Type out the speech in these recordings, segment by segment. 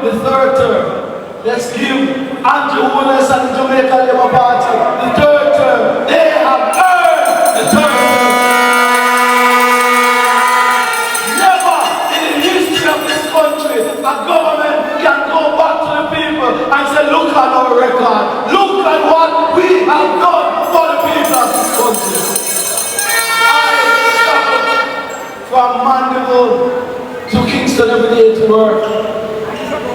the third term. Let's give Holness and the Jamaica Labour Party the third term. They have earned the third term. Never in the history of this country a government can go back to the people and say, look at our record. Look at what we have done for the people of this country. From Manderville to Kingston every day to work.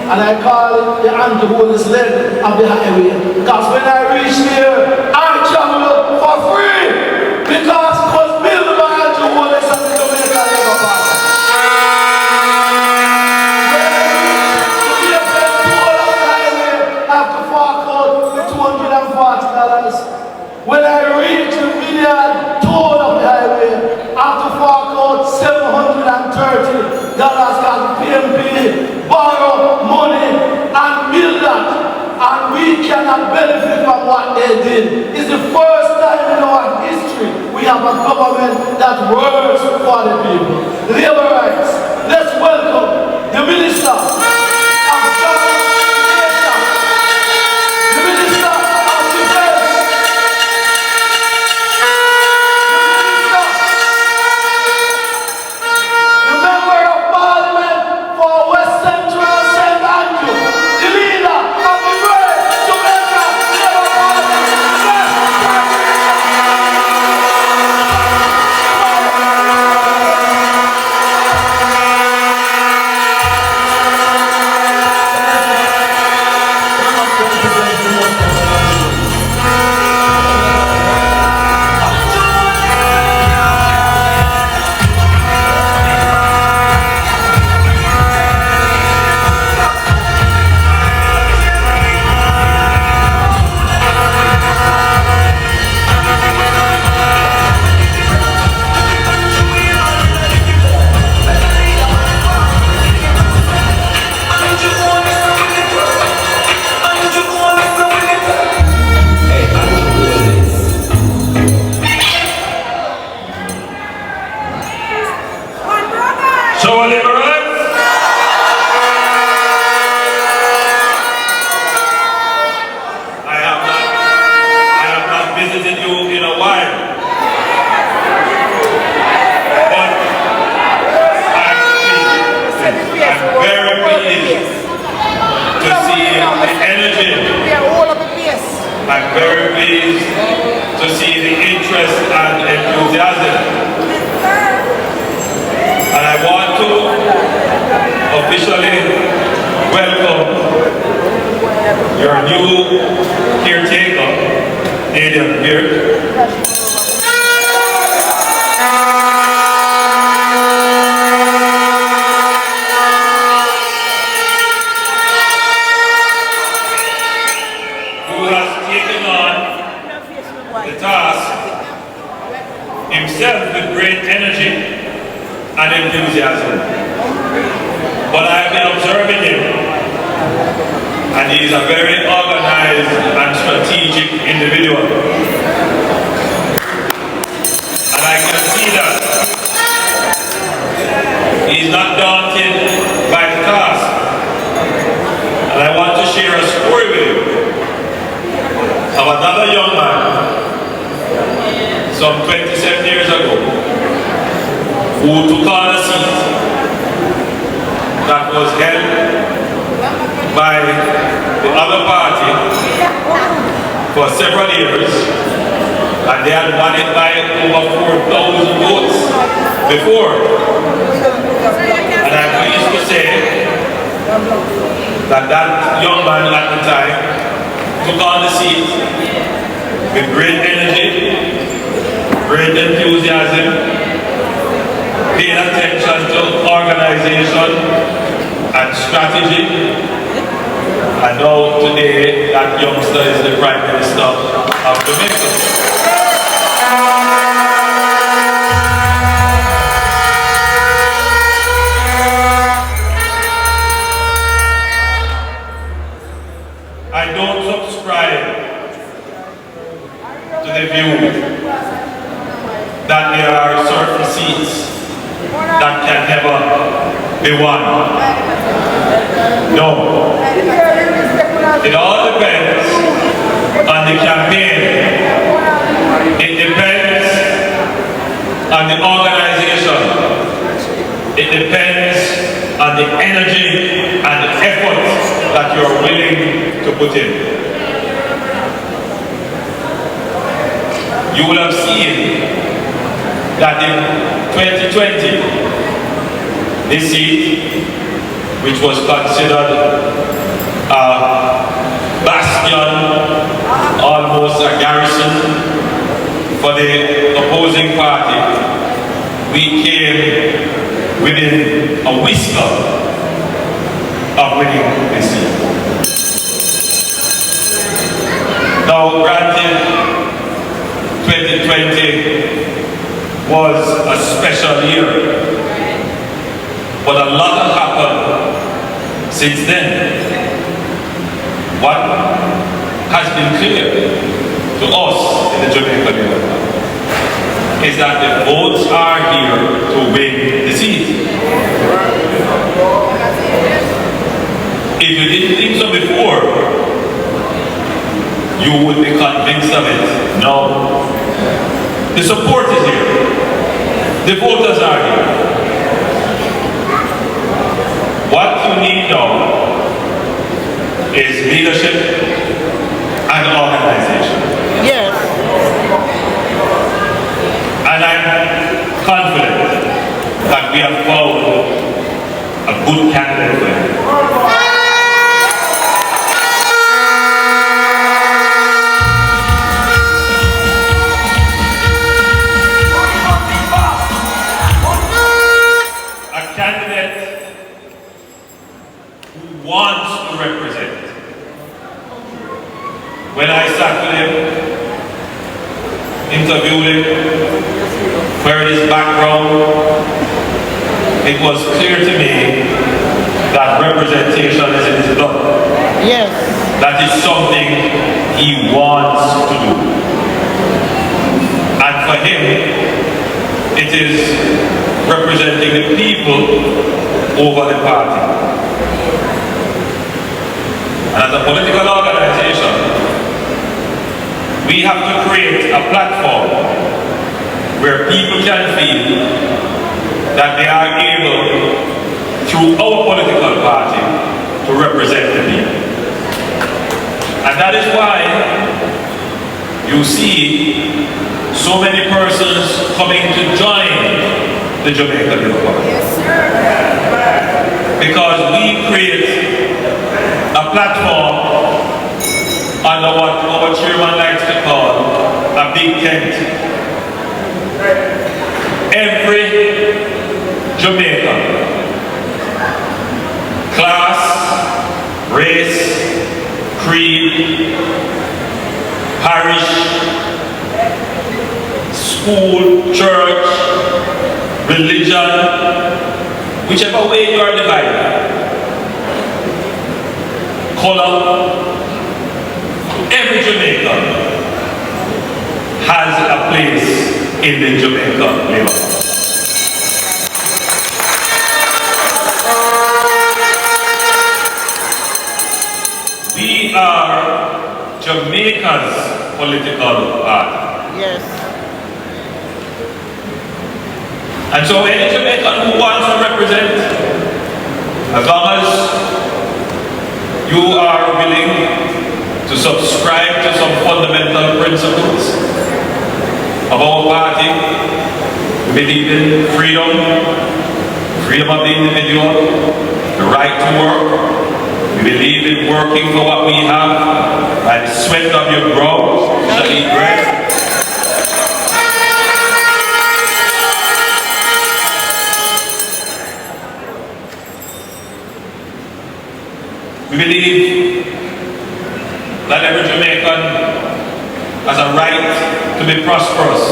And I call it the Holness leg of the highway. Because when I reach there, I travel for free. Because it was built by Holness and the Jamaica Labour Party. When I reach the toll of the highway, I have to fork out the $240. When I reach the million toll of the highway, I have to fork out $730 because PMP borrow money and build that, and we cannot benefit from what they did. It's the first time in our history we have a government that works for the people. Labor rights. Let's welcome the Minister of Transportation, the Minister of Defense, the Member of Parliament for West Central St. Andrew, the leader of the great Jamaica Labour Party. I'm very pleased to see the interest and enthusiasm. And I want to officially welcome your new caretaker, Adrian Beard. Himself with great energy and enthusiasm. But I've been observing him, and he's a very organized and strategic individual. And I can see that he's not daunted by the task. And I want to share a story with you of another young man some 27 years ago, who took on a seat that was held by the other party for several years, and they had won it by over 4,000 votes before. And I'm pleased to say that that young man at the time took on the seat with great energy, great enthusiasm, paying attention to organization and strategy. And now today, that youngster is the Prime Minister of Jamaica. I don't subscribe to the view that there are certain seats that can never be one? No. It all depends on the campaign. It depends on the organization. It depends on the energy and the effort that you're willing to put in. You will have seen that in 2020, this seat, which was considered a bastion, almost a garrison for the opposing party, we came within a whisker of winning this seat. Now, granted, 2020 was a special year, but a lot has happened since then. What has been clear to us in the Jamaican community is that the votes are here to win the seat. If you didn't think so before, you would be convinced of it. No. The support is here. The voters are here. What you need now is leadership and organization. Yes. And I'm confident that we have found a good candidate for you. Wants to represent. When I sat with him, interviewed him, heard his background, it was clear to me that representation is in his blood. Yes. That is something he wants to do. And for him, it is representing the people over the party. And as a political organization, we have to create a platform where people can feel that they are able, through our political party, to represent the people. And that is why you see so many persons coming to join the Jamaican Youth Party. Yes, sir. Because we create a platform under what our chairman likes to call a big tent. Every Jamaican, class, race, creed, parish, school, church, religion, whichever way you are divided, color, every Jamaican has a place in the Jamaican labor. We are Jamaica's political party. Yes. And so any Jamaican who wants to represent, as long as you are willing to subscribe to some fundamental principles of our party, we believe in freedom, freedom of the individual, the right to work. We believe in working for what we have. By the sweat of your brow shall eat bread. We believe that every Jamaican has a right to be prosperous,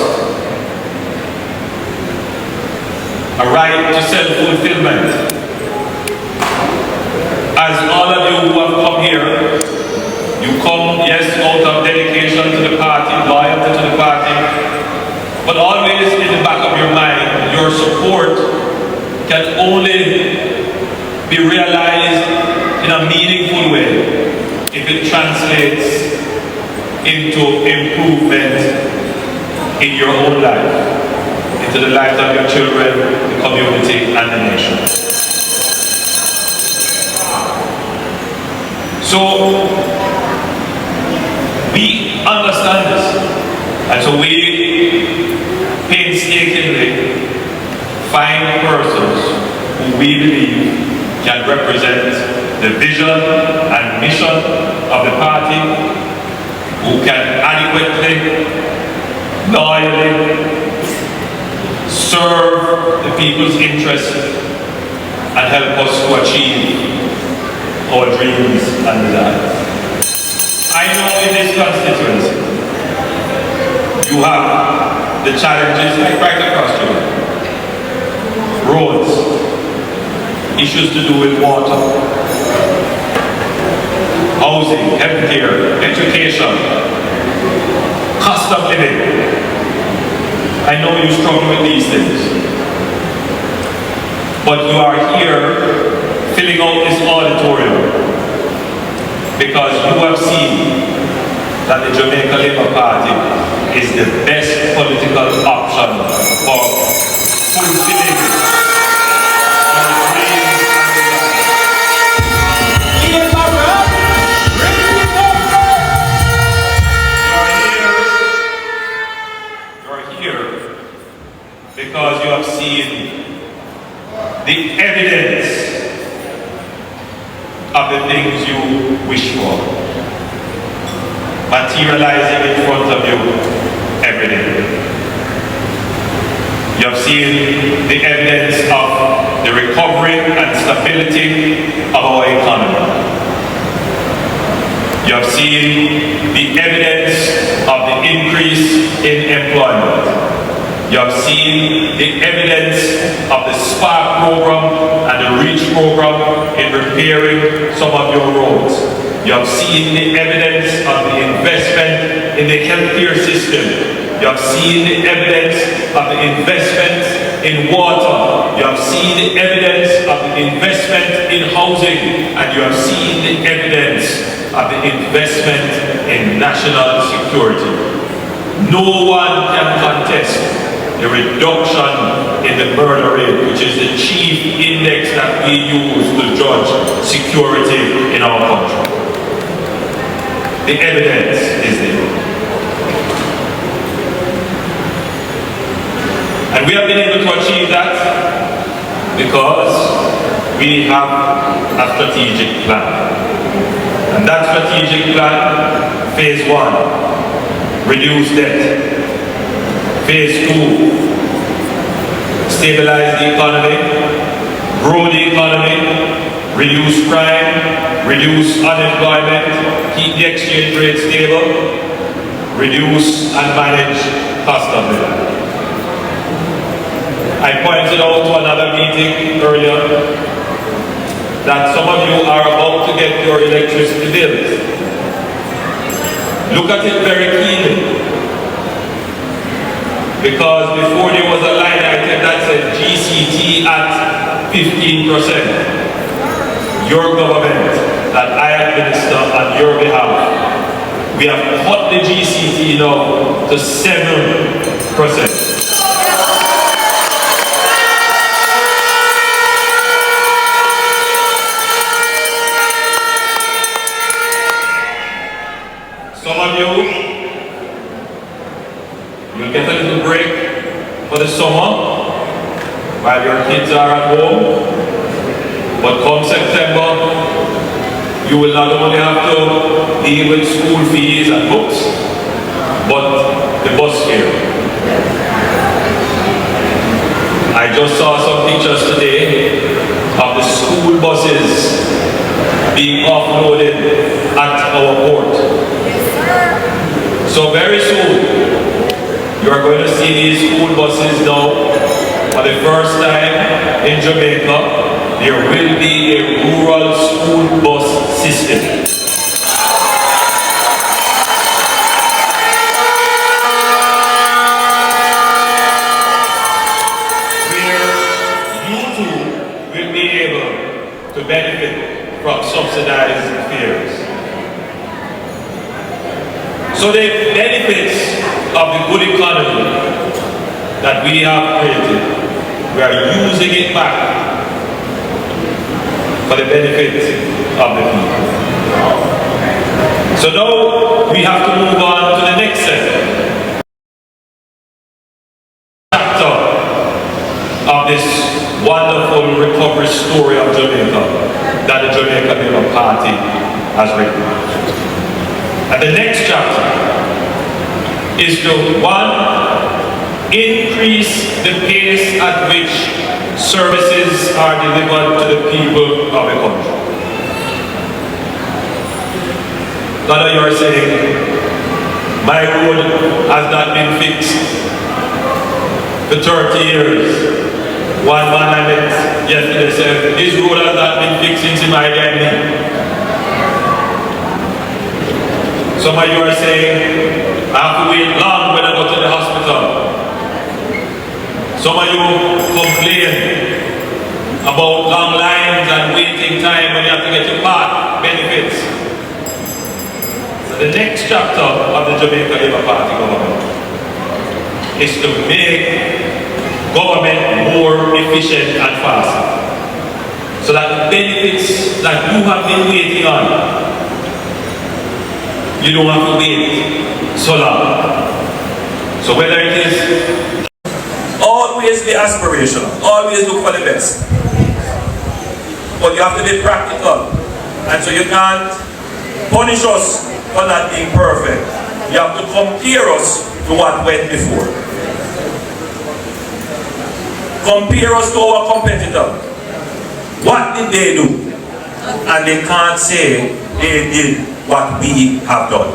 a right to self-fulfillment. As all of you who have come here, you come, yes, out of dedication to the party, loyalty to the party, but always in the back of your mind, your support can only be realized in a meaningful way if it translates into improvement in your own life, into the lives of your children, the community, and the nation. So, we understand this, and so we painstakingly find persons who we believe can represent the vision and mission of the party, who can adequately, loyally serve the people's interests and help us to achieve our dreams and desires. I know in this constituency you have the challenges like right across the world. Roads, issues to do with water, housing, healthcare, education, cost of living. I know you struggle with these things, but you are here filling out this auditorium because you have seen that the Jamaica Labour Party is the best political option for fulfilling your dreams and desires. You're here because you have seen the evidence of the things you wish for materializing in front of you every day. You have seen the evidence of the recovery and stability of our economy. You have seen the evidence of the increase in employment. You have seen the evidence of the SPARK program and the REACH program in repairing some of your roads. You have seen the evidence of the investment in the healthcare system. You have seen the evidence of the investment in water. You have seen the evidence of the investment in housing. And you have seen the evidence of the investment in national security. No one can contest the reduction in the murder rate, which is the chief index that we use to judge security in our country. The evidence is there. And we have been able to achieve that because we have a strategic plan. And that strategic plan, phase 1, reduce debt. Phase 2, stabilize the economy, grow the economy, reduce crime, reduce unemployment, keep the exchange rate stable, reduce and manage cost of living. I pointed out to another meeting earlier that some of you are about to get your electricity bills. Look at it very keenly. Because before there was a line item that said GCT at 15%. Your government that I administer on your behalf, we have cut the GCT now to 7%. Some of you, you'll get a little break for the summer while your kids are at home. But come September, you will not only have to deal with school fees and books, but the bus fare. I just saw some pictures today of the school buses being offloaded at our port. So very soon, you are going to see these school buses now. For the first time in Jamaica, there will be a rural school bus system. Where you too will be able to benefit from subsidized fares. So the benefits of the good economy that we have created, we are using it back for the benefit of the people. So now we have to move on to the next chapter of this wonderful recovery story of Jamaica that the Jamaica Labour Party has written. And the next chapter is to, one, increase the pace at which services are delivered to the people of the country. Now you are saying, my road has not been fixed for 30 years. One man I met yesterday said, this road has not been fixed since my dad. Some of you are saying, I have to wait long when I go to the hospital. Some of you complain about long lines and waiting time when you have to get your part benefits. So the next chapter of the Jamaica Labour Party government is to make government more efficient and faster, so that the benefits that you have been waiting on, you don't have to wait so long. So whether it is, always be aspirational, always look for the best, but you have to be practical, and so you can't punish us for not being perfect. You have to compare us to what went before. Compare us to our competitor. What did they do? And they can't say they did what we have done.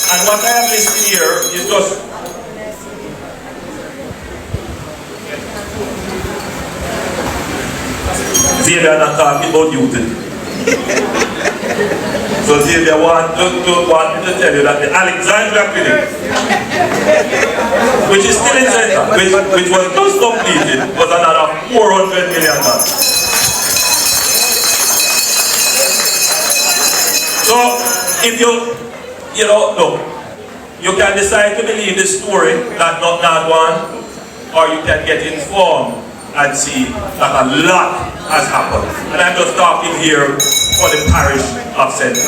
And what I have listed here is just Xavier not talking about you today. So Xavier want me to tell you that the Alexandria Clinic, which is still in center, which was just completed, was another $400 million. So if you can decide to believe the story that not one, or you can get informed and see that a lot has happened. And I'm just talking here for the parish of Center.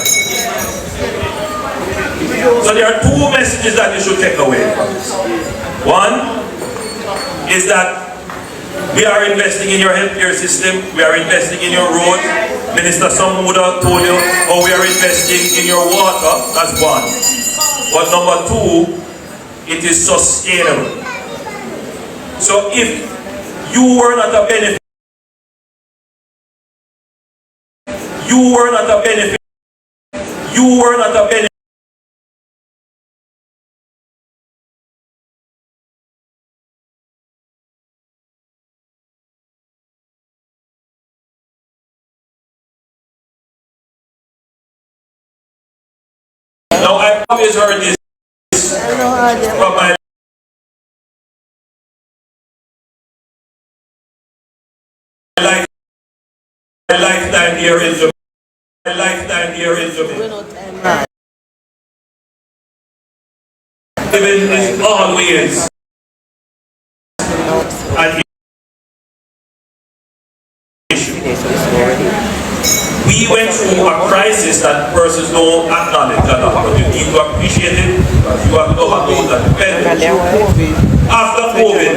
So there are two messages that you should take away from this. One is that we are investing in your healthcare system, we are investing in your roads. Minister Samuda told you, oh, we are investing in your water. That's one. But number two, it is sustainable. So if you were not a benefit, you were not a benefit, you were not a benefit. Now I've always heard this from my lifetime here in Jamaica. My lifetime here in Jamaica. Living is always an issue. We went through a crisis that persons don't acknowledge enough, but you need to appreciate it because you have to know those that depend on you. After COVID,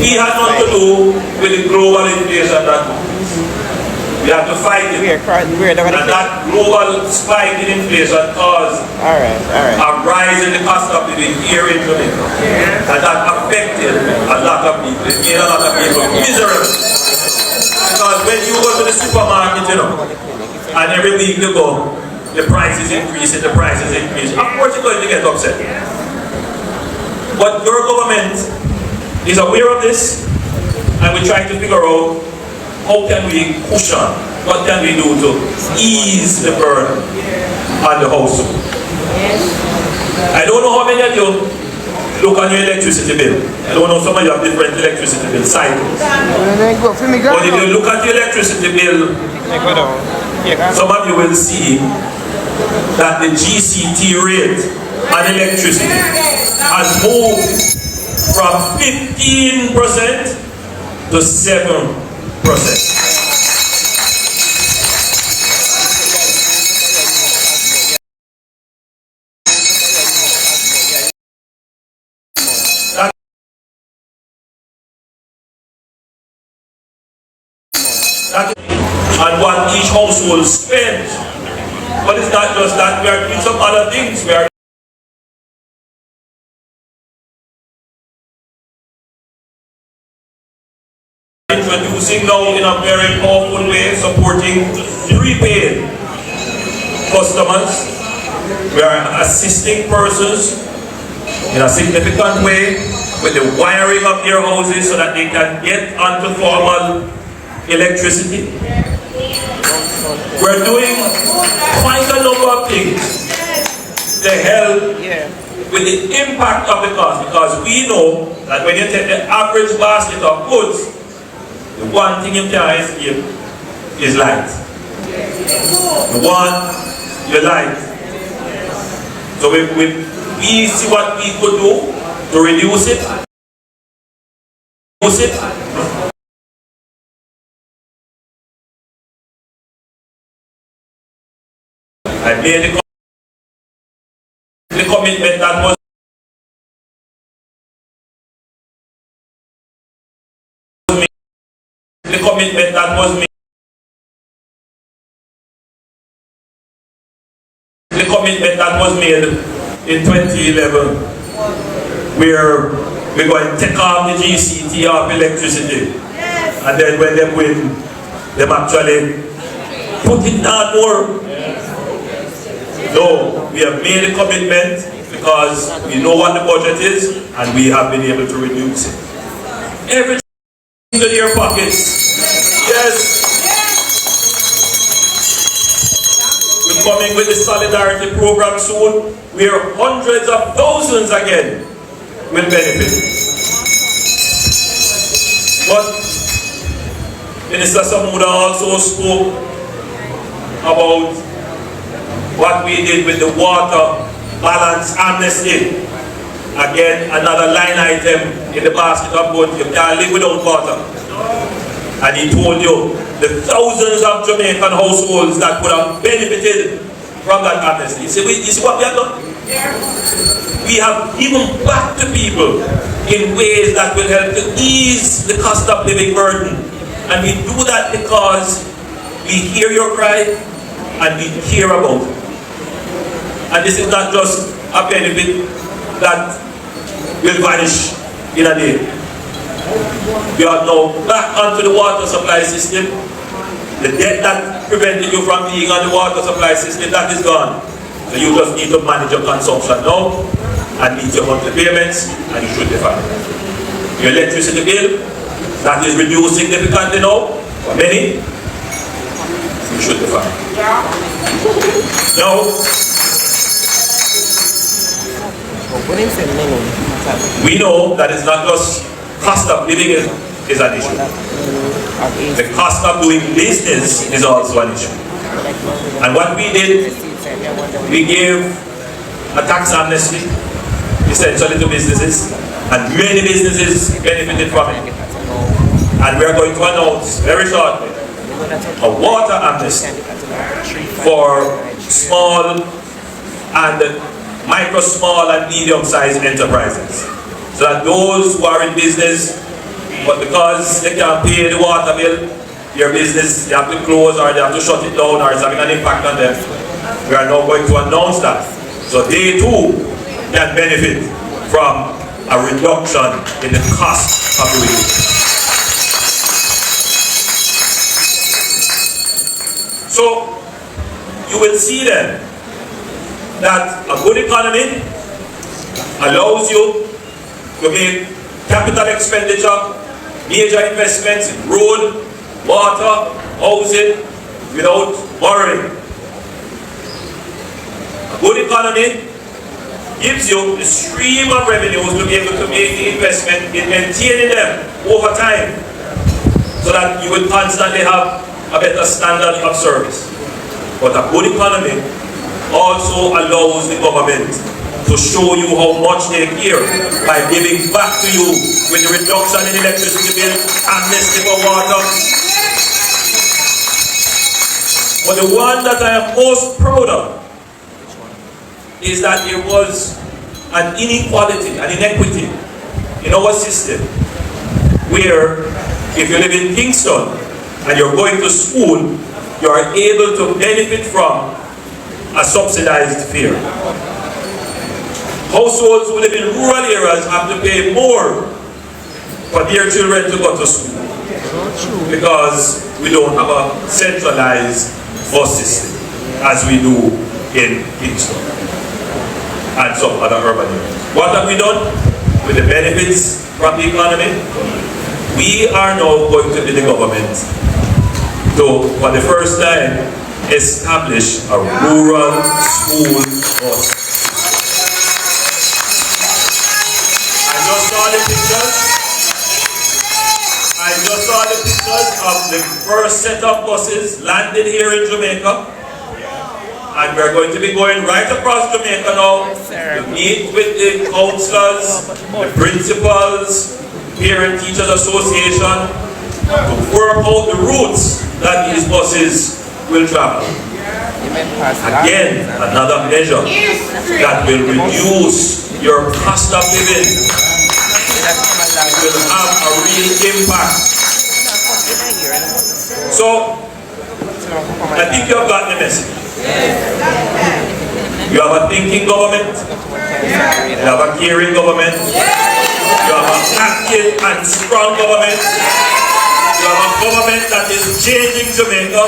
we had nothing to do with the global inflation that we have to fight it. And that global spike in inflation caused a rise in the cost of living here in Jamaica. And that affected a lot of people. It made a lot of people miserable. Because when you go to the supermarket, and every week you go, the price is increasing, the price is increasing. Of course you're going to get upset. But your government is aware of this, and we try to figure out how can we push on? What can we do to ease the burden on the household? I don't know how many of you look on your electricity bill. I don't know, some of you have different electricity bill cycles. But if you look at your electricity bill, some of you will see that the GCT rate on electricity has moved from 15% to 7%. And what each household spends. But it's not just that, we are doing some other things. We are introducing now in a very powerful way, supporting prepaid customers. We are assisting persons in a significant way with the wiring of their houses so that they can get onto formal electricity. We're doing quite a number of things to help with the impact of the cost, because we know that when you take the average basket of goods, the one thing you can escape is light. The one you light. So we see what we could do to reduce it. I made the commitment that was made. The commitment that was made. The commitment that was made in 2011, where we're going to take off the GCT off electricity, and then when they win, them actually put it down more. No, we have made a commitment because we know what the budget is and we have been able to reduce it. Everything in their pockets. Yes. We're coming with the Solidarity program soon, where hundreds of thousands again will benefit. But Minister Samuda also spoke about what we did with the water balance amnesty. Again, another line item in the basket of goods. You can't live without water. And he told you the thousands of Jamaican households that would have benefited from that amnesty. You see what we have done? We have given back to people in ways that will help to ease the cost of living burden. And we do that because we hear your cry and we care about it. And this is not just a benefit that will vanish in a day. We are now back onto the water supply system. The debt that prevented you from being on the water supply system, that is gone. So you just need to manage your consumption now and meet your monthly payments, and you should be fine. Your electricity bill, that is reduced significantly now for many. You should be fine. Now, we know that it's not just cost of living is an issue. The cost of doing business is also an issue. And what we did, we gave a tax amnesty essentially to businesses, and many businesses benefited from it. And we are going to announce very shortly a water amnesty for small and micro, small and medium-sized enterprises. So that those who are in business, but because they can't pay the water bill, their business, they have to close or they have to shut it down or it's having an impact on them. We are now going to announce that. So they too can benefit from a reduction in the cost of doing it. So you will see then that a good economy allows you to make capital expenditure, major investments in road, water, housing without worrying. A good economy gives you the stream of revenues to be able to make the investment in maintaining them over time, so that you will constantly have a better standard of service. But a good economy also allows the government to show you how much they care by giving back to you with the reduction in electricity bill, amnesty for water. But the one that I am most proud of is that there was an inequality, an inequity in our system, where if you live in Kingston and you're going to school, you are able to benefit from a subsidized fare. Households who live in rural areas have to pay more for their children to go to school, because we don't have a centralized bus system as we do in Kingston and some other urban areas. What have we done with the benefits from the economy? We are now going to be the government to, for the first time, establish a rural school bus. I just saw the pictures of the first set of buses landed here in Jamaica, and we're going to be going right across Jamaica now to meet with the councillors, the principals, Parent-Teachers Association, to work out the routes that these buses will travel. Again, another measure that will reduce your cost of living. It will have a real impact. So, I think you have got the message. You have a thinking government. You have a caring government. You have an active and strong government. You have a government that is changing Jamaica.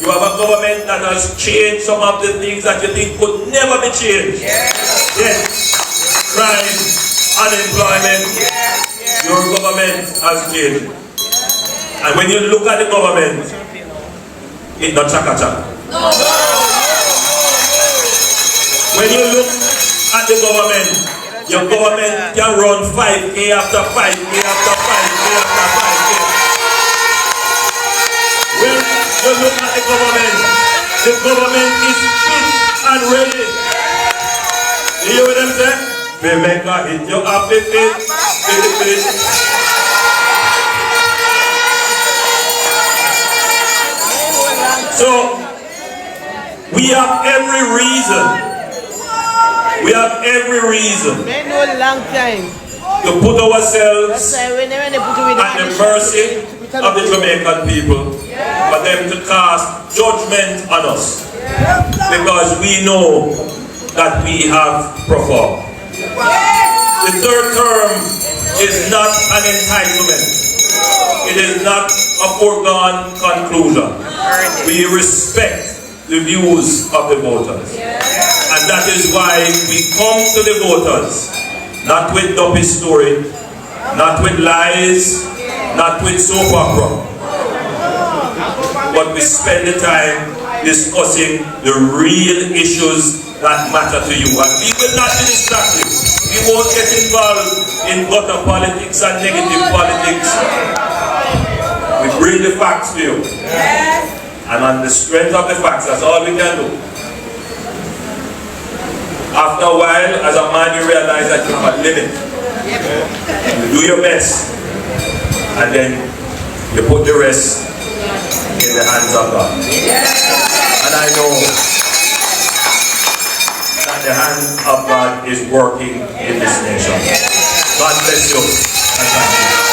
You have a government that has changed some of the things that you think could never be changed. Yes. Crime, unemployment, your government has changed. And when you look at the government, it's not chaka-chaka. When you look at the government, your government can run 5K after 5K after 5K after 5K. When you look at the government is fit and ready. You hear what I'm saying? Jamaica, hit you up with it. So, we have every reason to put ourselves at the mercy of the Jamaican people, for them to cast judgment on us, because we know that we have performed. The third term is not an entitlement. It is not a foregone conclusion. We respect the views of the voters. And that is why we come to the voters, not with dumpy story, not with lies, not with soap opera, but we spend the time discussing the real issues that matter to you. And we will not be distracted. We won't get involved in gutter politics and negative politics. We bring the facts to you. And on the strength of the facts, that's all we can do. After a while, as a man, you realize that you have a limit. You do your best, and then you put the rest in the hands of God. And I know that the hand of God is working in this nation. God bless you, and thank you.